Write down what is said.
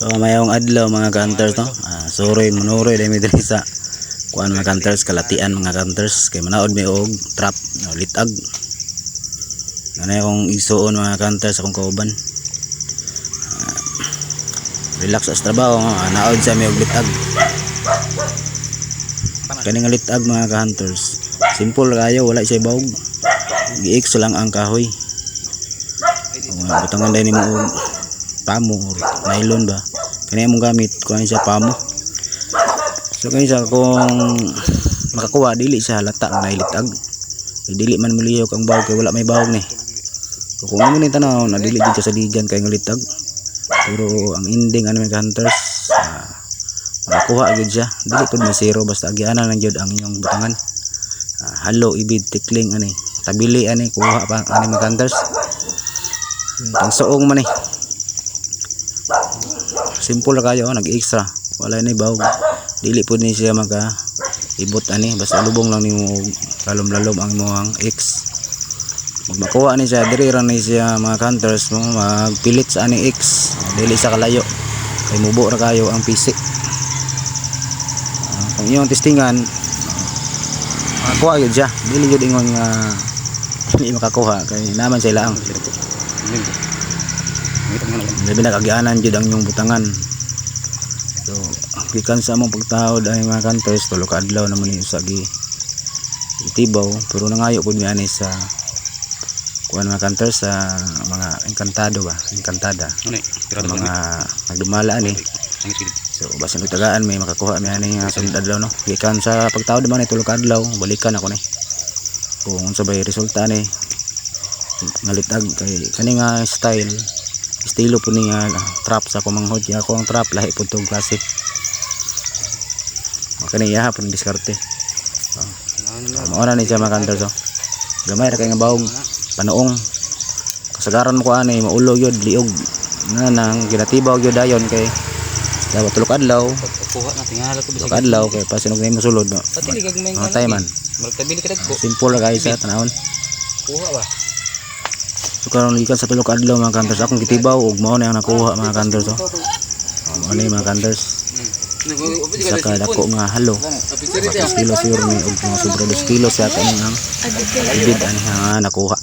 So mayong adlaw mga hunters no. Sorry munuroy dami diri sa kuan mga hunters, kalatian mga hunters kay manaod may og trap no, litag. Ano yung isuon mga hunters akong kauban. Relax sa trabaho, naod sa may og litag. Kani nga litag mga hunters, simple kayo, wala siya bawog. Gi-X lang ang kahoy. Butangan din mo og pamo or nylon ba. Kani imong gamit kuan siya pamo. So kani sa kung makakuha dili sa halata nga nailitag. Dili man muliyok ang bawog kay wala may bawog ni. So kung amo ni tanaw na dili dito sa ligan kay nga litag. Pero ang ending ano mga hunters, makakuha gyud siya. Dili pud may zero basta agianan lang gyud ang inyong butangan. Halo ibid tikling ani. Tabili ani kuha pa ani mga hunters. Ang suong man eh. Simple ra kayo, nag-extra. Wala ni bawog. Dili pud ni siya maka ibot ani, basta lubong lang nimo lalom-lalom ang imong X. Pag makuha ni siya diri ra ni siya mga hunters mo magpilit sa ani X. Dili sa kalayo. Kay mubo ra kayo ang PC. Kung iyong testingan makakuha gyud siya. Dili gyud ingon nga hindi makakuha kay naman sa ilaang. Labi na kagianan jud ang inyong butangan. So gikan sa among pagtawod ay mga hunters tulo ka adlaw naman ni sa itibaw pero nangayo pud mi ani sa kuan mga hunters sa mga engkantado ba, engkantada. Mga nagdumala ani. So basin utagaan may makakuha mi ani nga sunod adlaw no. Gikan sa pagtawod man ni tulo ka adlaw balikan ako ni. Kung unsa bay resulta ni ngalitag kay kani nga style estilo po ni nga trap sa kumanghod ya ako ang trap lahi po itong klase kani yaha po ng diskarte. Mauna ni siya mga hunters gamay ra kay nga bawog panoong kasagaran mo ko ani maulo yun liog na nang ginatibaw yun dayon kay dapat tulok adlaw kay pasinog na yung musulod no? Matay man simple ra kayo sa tanahon kuha ba. So karon gikan sa tulo ka adlaw mga hunters akong gitibaw ug mao na ang nakuha mga hunters ano yung mga hunters sa kadako nga halo 2 kilo siguro ni ug mga sobra 2 kilo sa atin ang ibid ani nga nakuha.